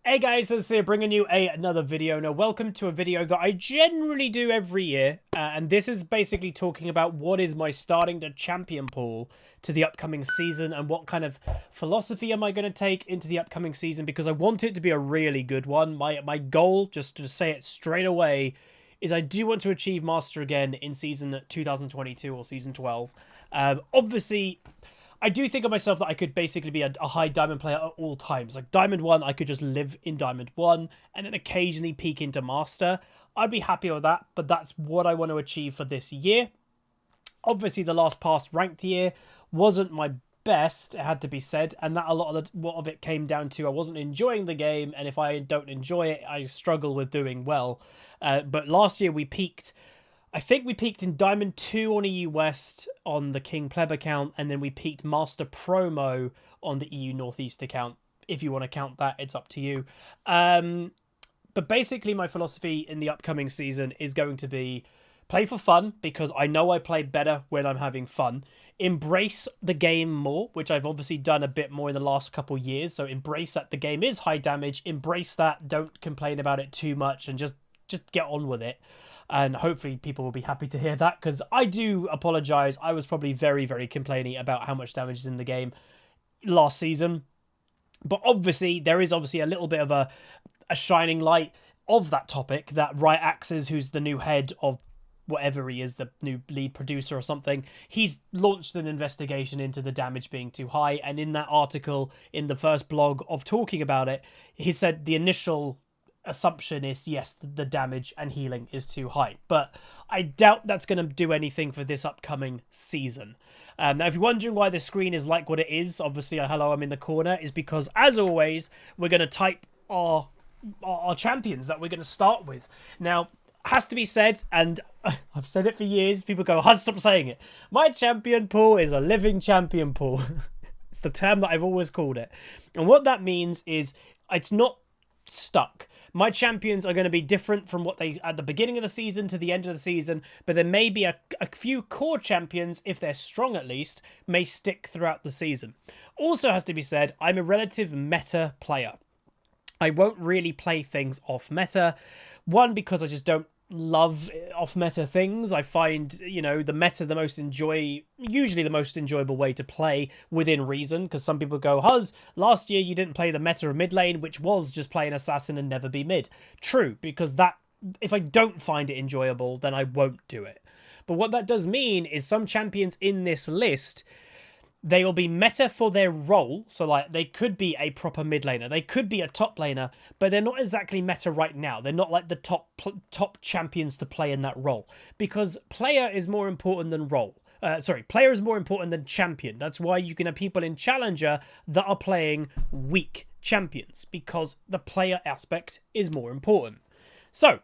Hey guys, it's here bringing you another video. Now, welcome to a video that I generally do every year, and this is basically talking about what is my starting to champion pool to the upcoming season and what kind of philosophy am I going to take into the upcoming season, because I want it to be a really good one. My goal, just to say it straight away, is I do want to achieve Master again in season 2022 or season 12. Obviously, I do think of myself that I could basically be a high Diamond player at all times. Like Diamond 1, I could just live in Diamond 1 and then occasionally peek into Master. I'd be happy with that, but that's what I want to achieve for this year. Obviously, the last past ranked year wasn't my best, it had to be said, and that a lot of it came down to I wasn't enjoying the game, and if I don't enjoy it, I struggle with doing well. But last year we peaked. I think we peaked in Diamond 2 on EU West on the King Pleb account, and then we peaked Master Promo on the EU Northeast account. If you want to count that, it's up to you. But basically, my philosophy in the upcoming season is going to be play for fun, because I know I play better when I'm having fun. Embrace the game more, which I've obviously done a bit more in the last couple years. So embrace that the game is high damage. Embrace that. Don't complain about it too much, and just get on with it. And hopefully people will be happy to hear that, because I do apologise. I was probably very, very complaining about how much damage is in the game last season. But obviously, there is obviously a little bit of a shining light of that topic, that Riot Axes, who's the new head of whatever he is, the new lead producer or something, he's launched an investigation into the damage being too high. And in that article, in the first blog of talking about it, he said the initial assumption is, yes, the damage and healing is too high, but I doubt that's going to do anything for this upcoming season. Now, if you're wondering why the screen is like what it is, obviously, hello, I'm in the corner, is because, as always, we're going to type our champions that we're going to start with. Now, has to be said, and I've said it for years, people go, stop saying it. My champion pool is a living champion pool. It's the term that I've always called it. And what that means is it's not stuck. My champions are going to be different from what they at the beginning of the season to the end of the season, but there may be a few core champions, if they're strong at least, may stick throughout the season. Also has to be said, I'm a relative meta player. I won't really play things off meta. One, because I just don't love off meta things. I find, the meta usually the most enjoyable way to play within reason, because some people go, Huz, last year you didn't play the meta of mid lane, which was just play an assassin and never be mid. True, because that, if I don't find it enjoyable, then I won't do it. But what that does mean is some champions in this list, they will be meta for their role. So, like, they could be a proper mid laner. They could be a top laner, but they're not exactly meta right now. They're not like the top champions to play in that role, because player is more important than role. Player is more important than champion. That's why you can have people in Challenger that are playing weak champions, because the player aspect is more important. So,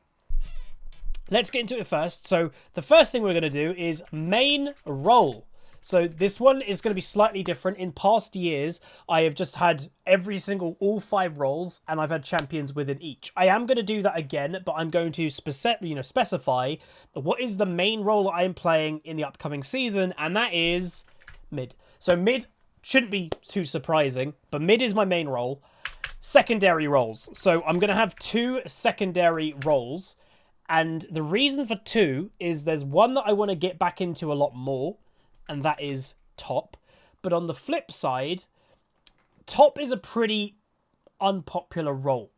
let's get into it first. So, the first thing we're going to do is main role. So this one is going to be slightly different. In past years, I have just had all 5 roles, and I've had champions within each. I am going to do that again, but I'm going to specify what is the main role I am playing in the upcoming season, and that is mid. So mid shouldn't be too surprising, but mid is my main role. Secondary roles. So I'm going to have 2 secondary roles, and the reason for 2 is there's one that I want to get back into a lot more, and that is top. But on the flip side, top is a pretty unpopular role.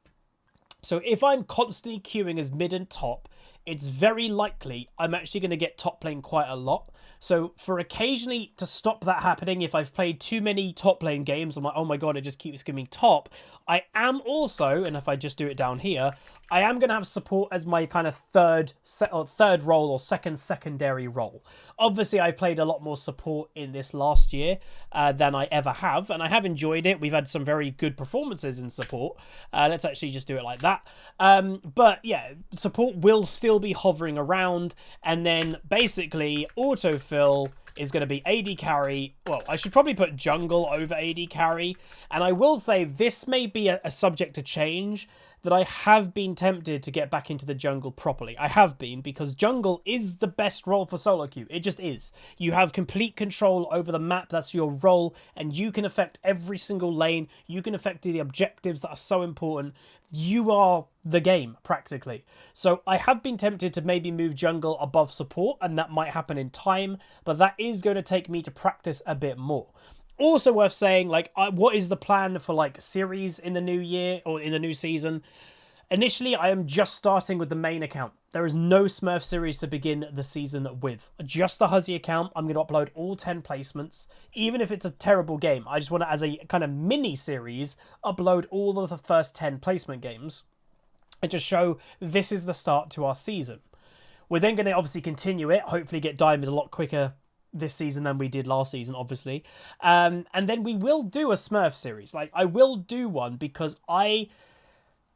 So if I'm constantly queuing as mid and top, it's very likely I'm actually going to get top lane quite a lot. So for occasionally to stop that happening, if I've played too many top lane games, I'm like, oh my god, it just keeps giving top. I am also, and if I just do it down here, I am going to have support as my kind of third role or secondary role. Obviously, I played a lot more support in this last year than I ever have, and I have enjoyed it. We've had some very good performances in support. Let's actually just do it like that. But yeah, support will still be hovering around, and then basically autofill is going to be AD carry. Well, I should probably put jungle over AD carry. And I will say this may be a subject to change, that I have been tempted to get back into the jungle properly. I have been, because jungle is the best role for solo queue. It just is. You have complete control over the map. That's your role, and you can affect every single lane. You can affect the objectives that are so important. You are the game, practically. So I have been tempted to maybe move jungle above support, and that might happen in time, but that is going to take me to practice a bit more. Also worth saying, like, what is the plan for, like, series in the new year or in the new season? Initially, I am just starting with the main account. There is no Smurf series to begin the season with. Just the Huzzy account. I'm going to upload all 10 placements. Even if it's a terrible game, I just want to, as a kind of mini-series, upload all of the first 10 placement games and just show this is the start to our season. We're then going to obviously continue it, hopefully get Diamond a lot quicker this season than we did last season, obviously. And then we will do a Smurf series. Like, I will do one because I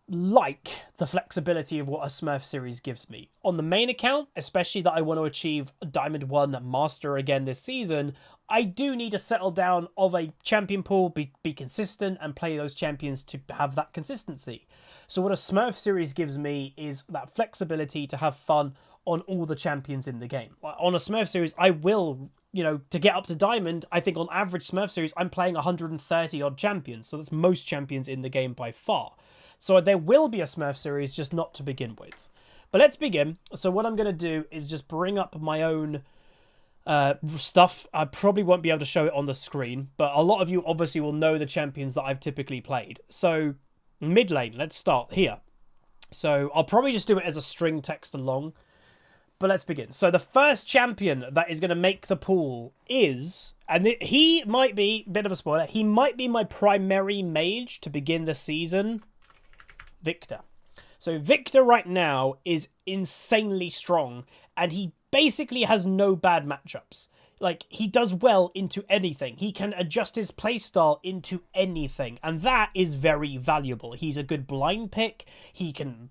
like the flexibility of what a Smurf series gives me. On the main account, especially that I want to achieve Diamond 1 Master again this season, I do need to settle down of a champion pool, be consistent, and play those champions to have that consistency. So what a Smurf series gives me is that flexibility to have fun on all the champions in the game. On a Smurf series, I will, you know, to get up to Diamond, I think on average Smurf series, I'm playing 130 odd champions. So that's most champions in the game by far. So there will be a Smurf series, just not to begin with. But let's begin. So what I'm going to do is just bring up my own stuff. I probably won't be able to show it on the screen, but a lot of you obviously will know the champions that I've typically played. So mid lane, let's start here. So I'll probably just do it as a string text along. But let's begin. So the first champion that is going to make the pool is, and he might be, bit of a spoiler, he might be my primary mage to begin the season, Victor. So Victor right now is insanely strong, and he basically has no bad matchups. Like, he does well into anything. He can adjust his playstyle into anything, and that is very valuable. He's a good blind pick. He can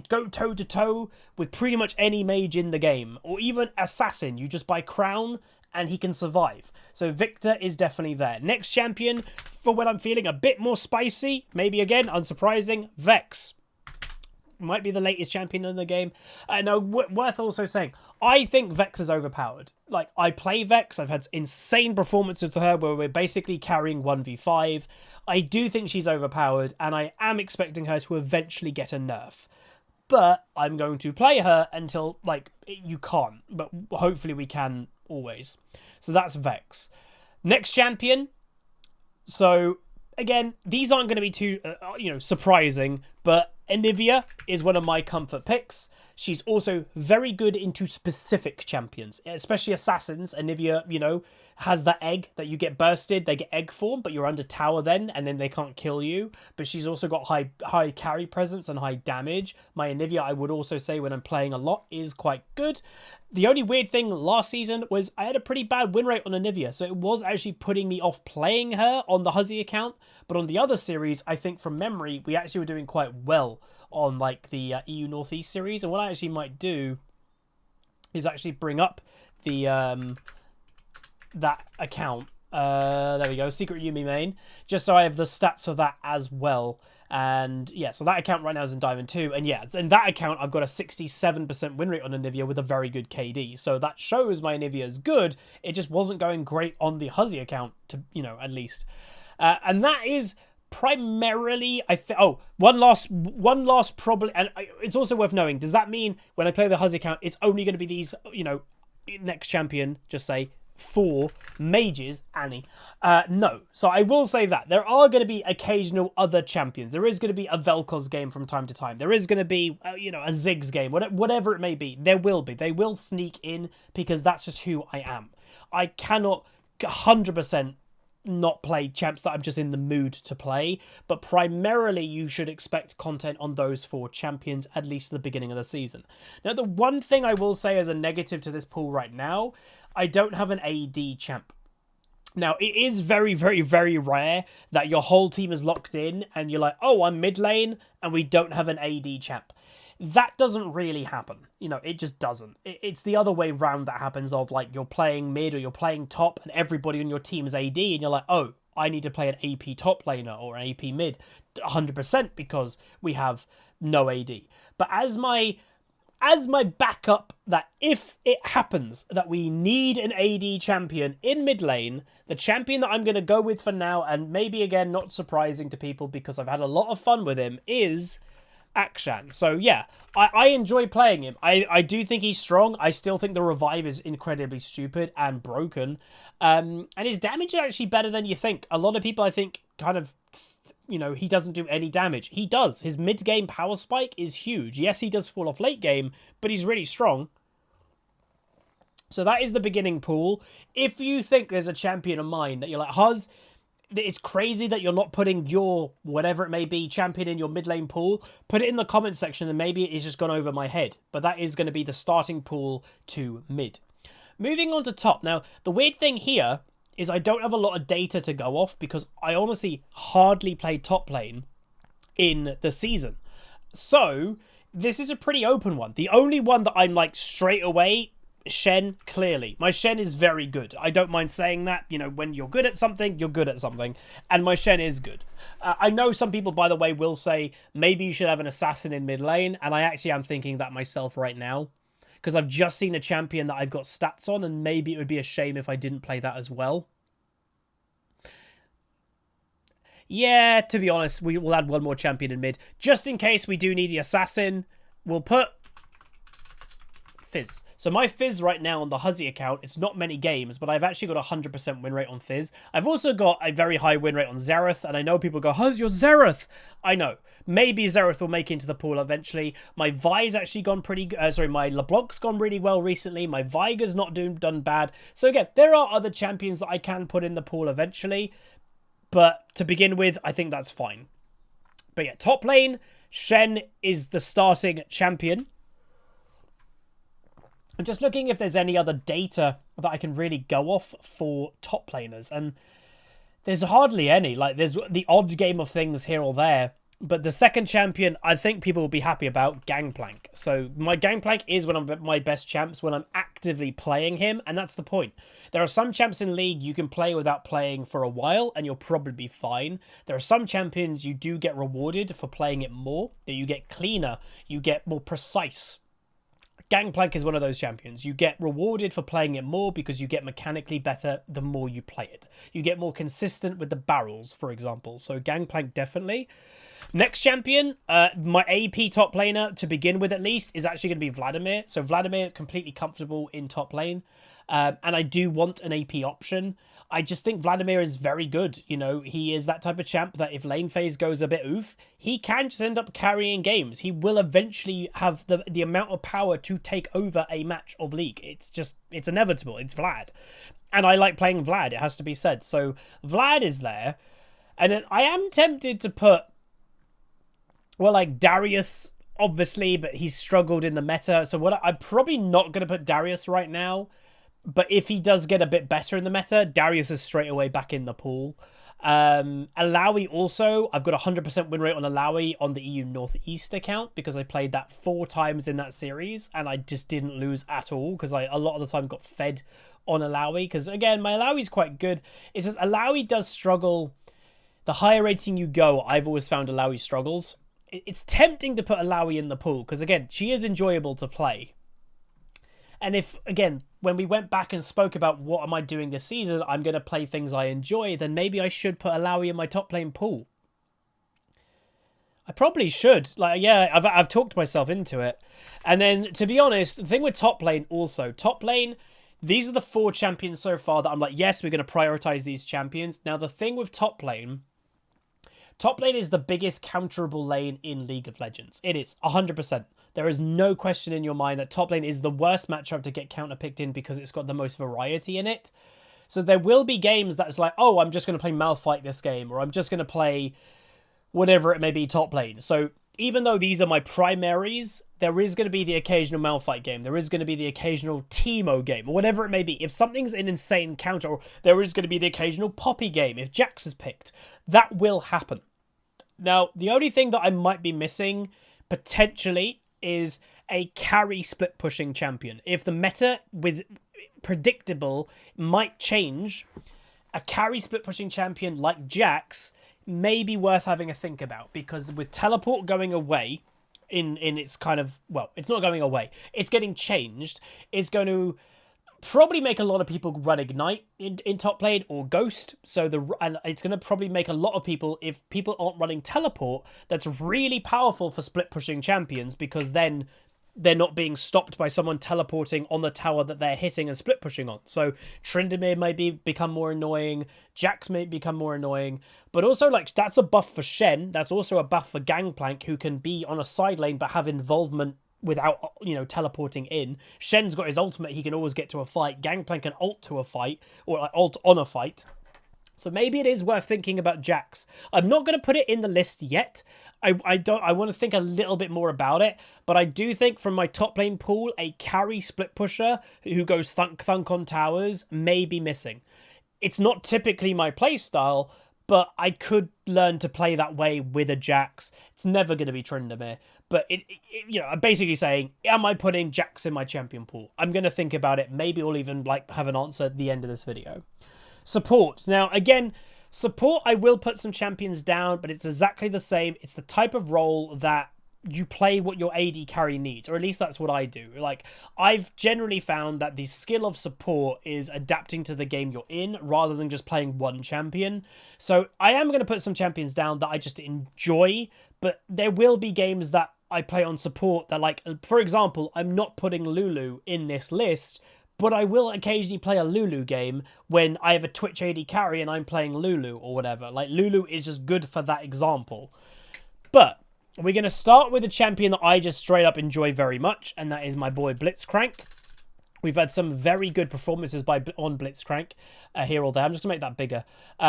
go toe-to-toe with pretty much any mage in the game, or even assassin. You just buy crown and he can survive. So Victor is definitely there. Next champion, for when I'm feeling a bit more spicy, maybe again, unsurprising, Vex. Might be the latest champion in the game. Now, worth also saying, I think Vex is overpowered. Like, I play Vex. I've had insane performances with her where we're basically carrying 1v5. I do think she's overpowered, and I am expecting her to eventually get a nerf. But I'm going to play her until, like, you can't. But hopefully we can always. So that's Vex. Next champion. So, again, these aren't going to be too, surprising. But Anivia is one of my comfort picks. She's also very good into specific champions, especially assassins. Anivia, has that egg that you get bursted. They get egg form, but you're under tower then, and then they can't kill you. But she's also got high carry presence and high damage. My Anivia, I would also say, when I'm playing a lot, is quite good. The only weird thing last season was I had a pretty bad win rate on Anivia, so it was actually putting me off playing her on the Huzzy account. But on the other series, I think from memory, we actually were doing quite well on like the EU Northeast series. And what I actually might do is actually bring up the that account. There we go, Secret Yumi main, just so I have the stats of that as well. And yeah, so that account right now is in Diamond 2. And yeah, in that account, I've got a 67% win rate on Anivia with a very good KD. So that shows my Anivia is good. It just wasn't going great on the Huzzy account, to at least. And that is primarily, one last problem. And it's also worth knowing, does that mean when I play the Huzzy account, it's only going to be these, next champion, just say, 4 mages, Annie? No. So I will say that there are going to be occasional other champions. There is going to be a Vel'Koz game from time to time. There is going to be a Ziggs game, whatever it may be. There will be. They will sneak in because that's just who I am. I cannot 100% not play champs that I'm just in the mood to play, but primarily you should expect content on those 4 champions, at least at the beginning of the season. Now, the one thing I will say as a negative to this pool right now, I don't have an AD champ. Now, it is very, very, very rare that your whole team is locked in and you're like, oh, I'm mid lane and we don't have an AD champ. That doesn't really happen. You know, it just doesn't. It's the other way round that happens of, like, you're playing mid or you're playing top and everybody on your team is AD and you're like, oh, I need to play an AP top laner or an AP mid 100% because we have no AD. But as my backup, that if it happens that we need an AD champion in mid lane, the champion that I'm going to go with for now, and maybe again not surprising to people because I've had a lot of fun with him, is Akshan. So yeah, I enjoy playing him. I do think he's strong. I still think the revive is incredibly stupid and broken. And his damage is actually better than you think. A lot of people, I think, kind of, you know, he doesn't do any damage. He does. His mid-game power spike is huge. Yes, he does fall off late game, but he's really strong. So that is the beginning pool. If you think there's a champion of mine that you're like, Huz, it's crazy that you're not putting your, whatever it may be, champion in your mid lane pool, put it in the comment section and maybe it's just gone over my head. But that is going to be the starting pool to mid. Moving on to top. Now, the weird thing here is I don't have a lot of data to go off because I honestly hardly played top lane in the season. So, this is a pretty open one. The only one that I'm like straight away, Shen, clearly. My Shen is very good. I don't mind saying that. You know, when you're good at something, you're good at something. And my Shen is good. I know some people, by the way, will say maybe you should have an assassin in mid lane. And I actually am thinking that myself right now. Because I've just seen a champion that I've got stats on. And maybe it would be a shame if I didn't play that as well. Yeah, to be honest, we will add one more champion in mid. Just in case we do need the assassin, we'll put Fizz. So my Fizz right now on the Huzzy account, it's not many games, but I've actually got a 100% win rate on Fizz. I've also got a very high win rate on Xerath, and I know people go, Huzz, you're Xerath. I know. Maybe Xerath will make it into the pool eventually. My Vi's actually gone pretty good. My LeBlanc's gone really well recently. My Vigar's not done bad. So again, there are other champions that I can put in the pool eventually. But to begin with, I think that's fine. But yeah, top lane, Shen is the starting champion. I'm just looking if there's any other data that I can really go off for top laners. And there's hardly any. Like, there's the odd game of things here or there. But the second champion, I think people will be happy about, Gangplank. So my Gangplank is one of my best champs when I'm actively playing him. And that's the point. There are some champs in League you can play without playing for a while and you'll probably be fine. There are some champions you do get rewarded for playing it more. That you get cleaner, you get more precise. Gangplank is one of those champions. You get rewarded for playing it more because you get mechanically better the more you play it. You get more consistent with the barrels, for example. So Gangplank definitely. Next champion, my AP top laner, to begin with at least, is actually going to be Vladimir. So Vladimir, completely comfortable in top lane. And I do want an AP option. I just think Vladimir is very good. You know, he is that type of champ that if lane phase goes a bit oof, he can just end up carrying games. He will eventually have the amount of power to take over a match of League. It's inevitable. It's Vlad. And I like playing Vlad, it has to be said. So Vlad is there. And then I am tempted to put, well, like Darius, obviously, but he's struggled in the meta. So I'm probably not going to put Darius right now. But if he does get a bit better in the meta, Darius is straight away back in the pool. Alawi also, I've got a 100% win rate on Alawi on the EU Northeast account because I played that 4 times in that series and I just didn't lose at all because I a lot of the time got fed on Alawi because, again, my Alawi is quite good. It's just Alawi does struggle. The higher rating you go, I've always found Alawi struggles. It's tempting to put Alawi in the pool because, again, she is enjoyable to play. And if, again, when we went back and spoke about what am I doing this season, I'm going to play things I enjoy, then maybe I should put Alawi in my top lane pool. I probably should. Like, yeah, I've talked myself into it. And then, to be honest, the thing with top lane also, top lane, these are the 4 champions so far that I'm like, yes, we're going to prioritize these champions. Now, the thing with top lane is the biggest counterable lane in League of Legends. It is, 100%. There is no question in your mind that top lane is the worst matchup to get counterpicked in because it's got the most variety in it. So there will be games that's like, oh, I'm just going to play Malphite this game, or I'm just going to play whatever it may be top lane. So even though these are my primaries, there is going to be the occasional Malphite game. There is going to be the occasional Teemo game, or whatever it may be. If something's an insane counter, or there is going to be the occasional Poppy game if Jax is picked. That will happen. Now, the only thing that I might be missing, potentially, is a carry split pushing champion. If the meta with predictable might change, a carry split pushing champion like Jax may be worth having a think about, because with teleport going away in its kind of, well, it's not going away, it's getting changed. It's going to probably make a lot of people run Ignite in top lane or Ghost. And it's going to probably make a lot of people, if people aren't running teleport, that's really powerful for split pushing champions, because then they're not being stopped by someone teleporting on the tower that they're hitting and split pushing on. So Tryndamere may become more annoying, Jax may become more annoying, but also, like, that's a buff for Shen. That's also a buff for Gangplank, who can be on a side lane but have involvement without, you know, teleporting in. Shen's got his ultimate, he can always get to a fight. Gangplank can ult to a fight, or like ult on a fight. So maybe it is worth thinking about Jax. I'm not going to put it in the list yet. I want to think a little bit more about it, but I do think from my top lane pool, a carry split pusher who goes thunk on towers may be missing. It's not typically my play style, but I could learn to play that way with a Jax. It's never going to be Tryndamere, but you know, I'm basically saying, am I putting Jax in my champion pool? I'm going to think about it. Maybe I'll even like have an answer at the end of this video. Support. Now, again, support, I will put some champions down, but it's exactly the same. It's the type of role that you play what your AD carry needs, or at least that's what I do. Like, I've generally found that the skill of support is adapting to the game you're in rather than just playing one champion. So I am going to put some champions down that I just enjoy, but there will be games that I play on support that, like, for example, I'm not putting Lulu in this list, but I will occasionally play a Lulu game when I have a Twitch AD carry and I'm playing Lulu or whatever. Like, Lulu is just good for that example. But we're going to start with a champion that I just straight up enjoy very much, and that is my boy Blitzcrank. We've had some very good performances on Blitzcrank here or there. I'm just going to make that bigger.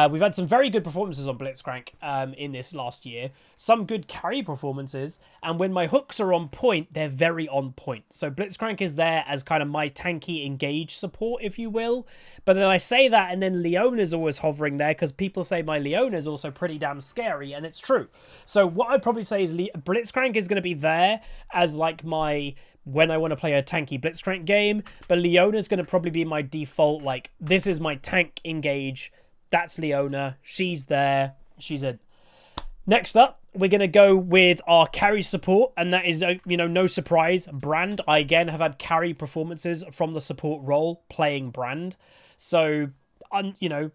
We've had some very good performances on Blitzcrank in this last year. Some good carry performances. And when my hooks are on point, they're very on point. So Blitzcrank is there as kind of my tanky engage support, if you will. But then I say that, and then Leona's always hovering there, because people say my Leona's also pretty damn scary, and it's true. So what I'd probably say is Blitzcrank is going to be there as like my, when I want to play a tanky Blitzcrank game, but Leona's going to probably be my default, like, this is my tank engage, that's Leona, she's there, she's in. Next up, we're going to go with our carry support, and that is, you know, no surprise, Brand. I, again, have had carry performances from the support role playing Brand, so, you know,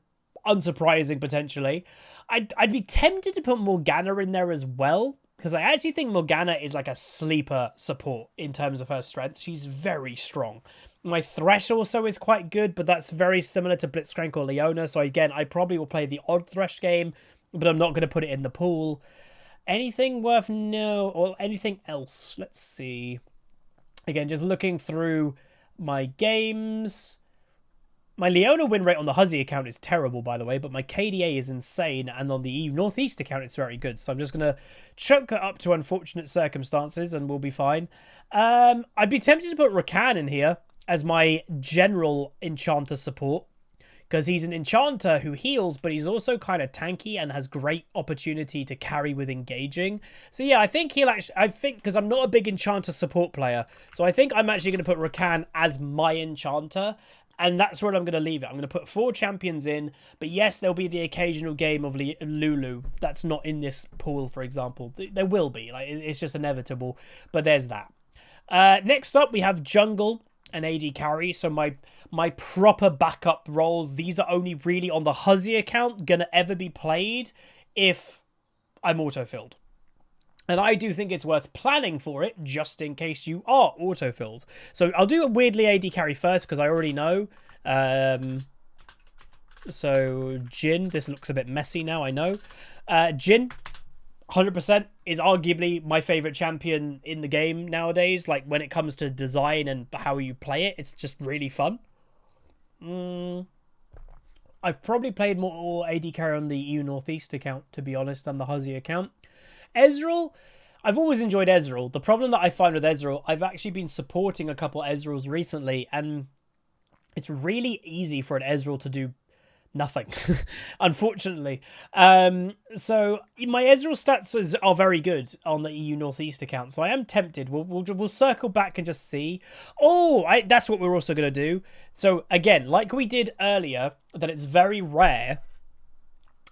unsurprising potentially. I'd be tempted to put Morgana in there as well, because I actually think Morgana is like a sleeper support in terms of her strength. She's very strong. My Thresh also is quite good, but that's very similar to Blitzcrank or Leona. So again, I probably will play the odd Thresh game, but I'm not going to put it in the pool. Anything worth no, or anything else? Let's see. Again, just looking through my games. My Leona win rate on the Huzzy account is terrible, by the way, but my KDA is insane, and on the EU Northeast account, it's very good. So I'm just going to chuck that up to unfortunate circumstances, and we'll be fine. I'd be tempted to put Rakan in here as my general Enchanter support, because he's an Enchanter who heals, but he's also kind of tanky and has great opportunity to carry with engaging. So yeah, I think he'll actually, because I'm not a big Enchanter support player, so I think I'm actually going to put Rakan as my Enchanter. And that's where I'm going to leave it. I'm going to put 4 champions in. But yes, there'll be the occasional game of Lulu that's not in this pool, for example. There will be. Like, it's just inevitable. But there's that. Next up, we have jungle and AD carry. So my proper backup roles, these are only really on the Huzzy account going to ever be played if I'm autofilled. And I do think it's worth planning for it, just in case you are autofilled. So I'll do a weirdly AD carry first, because I already know. So Jhin, this looks a bit messy now, I know. Jhin, 100%, is arguably my favourite champion in the game nowadays. Like, when it comes to design and how you play it, it's just really fun. I've probably played more AD carry on the EU Northeast account, to be honest, than the Huzzy account. Ezreal, I've always enjoyed Ezreal. The problem that I find with Ezreal, I've actually been supporting a couple Ezreals recently, and it's really easy for an Ezreal to do Nothing, unfortunately. So my Ezreal stats are very good on the EU Northeast account, so I am tempted. We'll circle back and just see. Oh, that's what we're also going to do. So again, like we did earlier, that it's very rare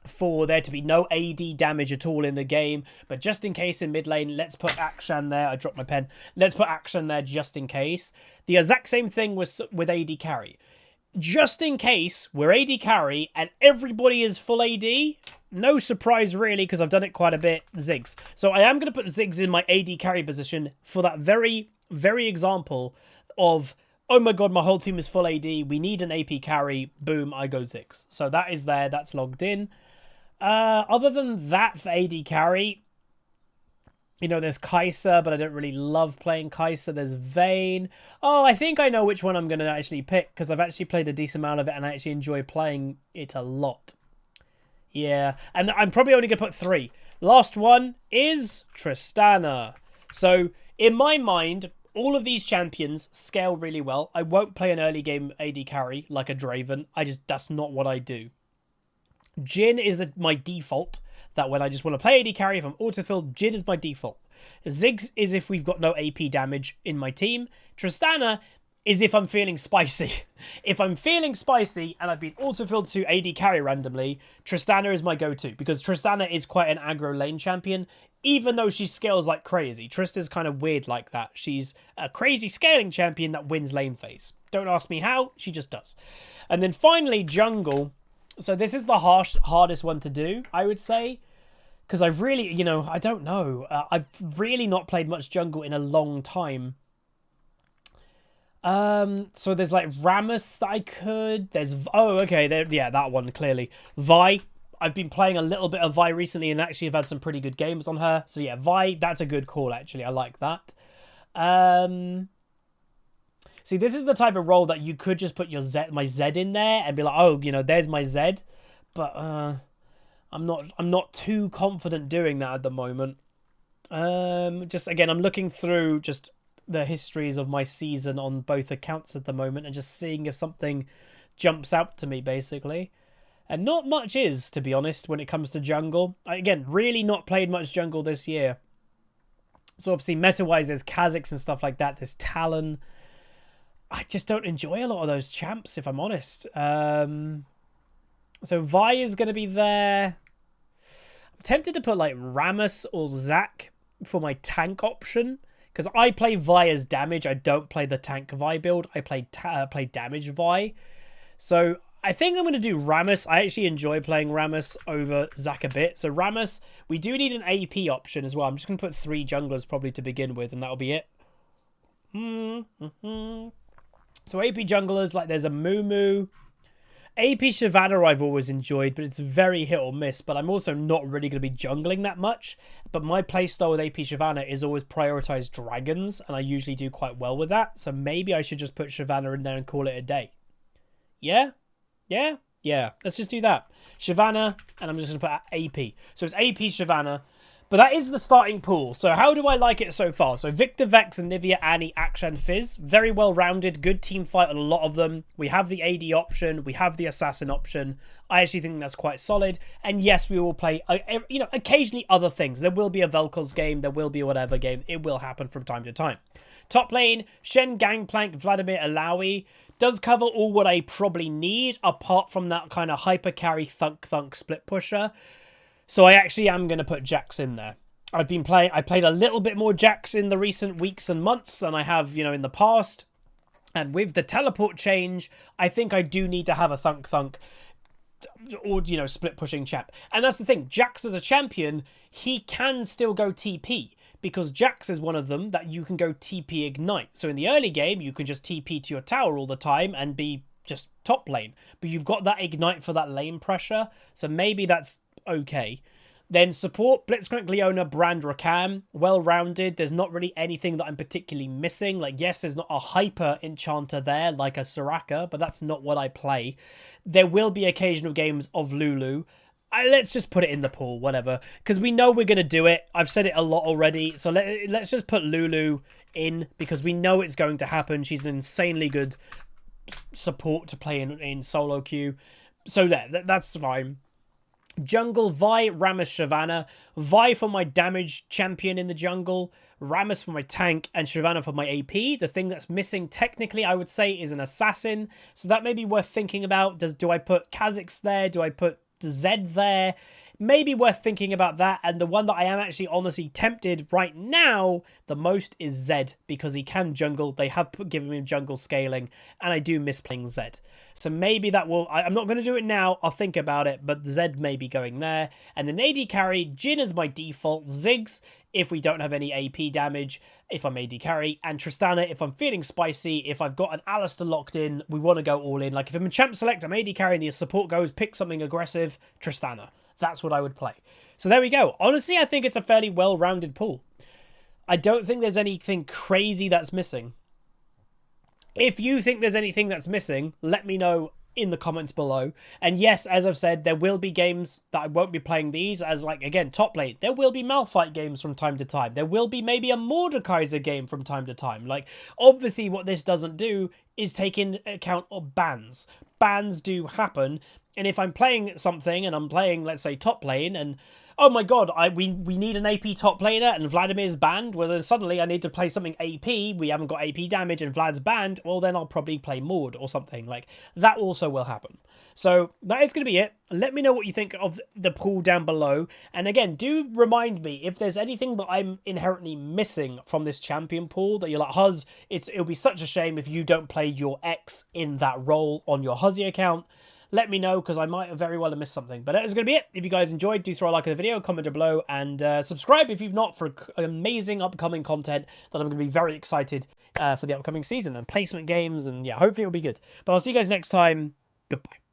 for there to be no AD damage at all in the game, but just in case in mid lane, let's put Akshan there. I dropped my pen. Let's put Akshan there just in case. The exact same thing with AD carry. Just in case we're AD carry and everybody is full AD, no surprise really, because I've done it quite a bit, Ziggs. So I am going to put Ziggs in my AD carry position for that very, very example of, oh my god, my whole team is full AD, we need an AP carry, boom, I go Ziggs. So that is there, that's logged in. Other than that, for AD carry, you know, there's Kai'Sa, but I don't really love playing Kai'Sa. There's Vayne. Oh, I think I know which one I'm going to actually pick, because I've actually played a decent amount of it, and I actually enjoy playing it a lot. Yeah, and I'm probably only going to put 3. Last one is Tristana. So, in my mind, all of these champions scale really well. I won't play an early game AD carry like a Draven. That's not what I do. Jhin is my default. That when I just want to play AD carry, if I'm autofilled, Jhin is my default. Ziggs is if we've got no AP damage in my team. Tristana is if I'm feeling spicy. If I'm feeling spicy and I've been autofilled to AD carry randomly, Tristana is my go-to, because Tristana is quite an aggro lane champion, even though she scales like crazy. Trista's kind of weird like that. She's a crazy scaling champion that wins lane phase. Don't ask me how, she just does. And then finally, jungle. So this is the hardest one to do, I would say, because I really, you know, I don't know. I've really not played much jungle in a long time. So there's like Rammus that I could. There's, oh, okay, yeah, that one, clearly. Vi, I've been playing a little bit of Vi recently and actually have had some pretty good games on her. So yeah, Vi, that's a good call, actually. I like that. See, this is the type of role that you could just put my Zed in there and be like, oh, you know, there's my Zed. But I'm not too confident doing that at the moment. Just again, I'm looking through just the histories of my season on both accounts at the moment and just seeing if something jumps out to me, basically. And not much is, to be honest, when it comes to jungle. Again, really not played much jungle this year. So obviously, meta-wise, there's Kha'Zix and stuff like that. There's Talon. I just don't enjoy a lot of those champs, if I'm honest. So Vi is going to be there. I'm tempted to put like Rammus or Zac for my tank option, because I play Vi as damage. I don't play the tank Vi build. I play damage Vi. So I think I'm going to do Rammus. I actually enjoy playing Rammus over Zac a bit. So Rammus, we do need an AP option as well. I'm just going to put 3 junglers probably to begin with, and that'll be it. So AP junglers, like there's a Mumu. AP Shyvana I've always enjoyed, but it's very hit or miss. But I'm also not really going to be jungling that much. But my playstyle with AP Shyvana is always prioritize dragons, and I usually do quite well with that. So maybe I should just put Shyvana in there and call it a day. Yeah? Yeah? Yeah. Let's just do that. Shyvana, and I'm just going to put AP. So it's AP Shyvana. But that is the starting pool. So how do I like it so far? So Victor, Vex, Anivia, Annie, Akshan, Fizz. Very well-rounded. Good team fight on a lot of them. We have the AD option. We have the Assassin option. I actually think that's quite solid. And yes, we will play, you know, occasionally other things. There will be a Vel'Koz game. There will be a whatever game. It will happen from time to time. Top lane, Shen, Gangplank, Vladimir, Alawi. Does cover all what I probably need, apart from that kind of hyper carry thunk split pusher. So I actually am going to put Jax in there. I played a little bit more Jax in the recent weeks and months than I have, you know, in the past. And with the teleport change, I think I do need to have a thunk or, you know, split pushing champ. And that's the thing. Jax as a champion, he can still go TP, because Jax is one of them that you can go TP ignite. So in the early game, you can just TP to your tower all the time and be just top lane. But you've got that ignite for that lane pressure. So maybe that's okay. Then support, Blitzcrank, Leona, Brand, Rakan. Well-rounded. There's not really anything that I'm particularly missing. Like, yes, there's not a hyper enchanter there like a Soraka, but that's not what I play. There will be occasional games of Lulu. Let's just put it in the pool, whatever. Because we know we're going to do it. I've said it a lot already. So let's just put Lulu in, because we know it's going to happen. She's an insanely good support to play in solo queue. So that's fine. Jungle, Vi, Rammus, Shyvana. Vi for my damage champion in the jungle. Rammus for my tank. And Shyvana for my AP. The thing that's missing, technically, I would say, is an assassin. So that may be worth thinking about. Do I put Kha'Zix there? Do I put Zed there? Maybe worth thinking about that. And the one that I am actually honestly tempted right now the most is Zed, because he can jungle. They have given him jungle scaling, and I do miss playing Zed. So maybe that will... I'm not going to do it now. I'll think about it, but Zed may be going there. And then AD carry, Jhin is my default. Ziggs if we don't have any AP damage, if I'm AD carry. And Tristana if I'm feeling spicy. If I've got an Alistar locked in, we want to go all in. Like if I'm a champ select, I'm AD carry and the support goes, pick something aggressive, Tristana. That's what I would play. So there we go. Honestly, I think it's a fairly well-rounded pool. I don't think there's anything crazy that's missing. If you think there's anything that's missing, let me know in the comments below. And yes, as I've said, there will be games that I won't be playing these as, like, again, top lane. There will be Malphite games from time to time. There will be maybe a Mordekaiser game from time to time. Like, obviously what this doesn't do is take into account of bans. Bans do happen. And if I'm playing something and I'm playing, let's say, top lane, and oh my god, we need an AP top laner and Vladimir's banned, well then suddenly I need to play something AP, we haven't got AP damage and Vlad's banned, well then I'll probably play Mord or something. Like, that also will happen. So that is going to be it. Let me know what you think of the pool down below. And again, do remind me if there's anything that I'm inherently missing from this champion pool that you're like, Huz, it'll be such a shame if you don't play your X in that role on your Huzzy account. Let me know, because I might have very well have missed something. But that is going to be it. If you guys enjoyed, do throw a like on the video, comment down below, and subscribe if you've not, for amazing upcoming content that I'm going to be very excited for the upcoming season, and placement games, and yeah, hopefully it'll be good. But I'll see you guys next time. Goodbye.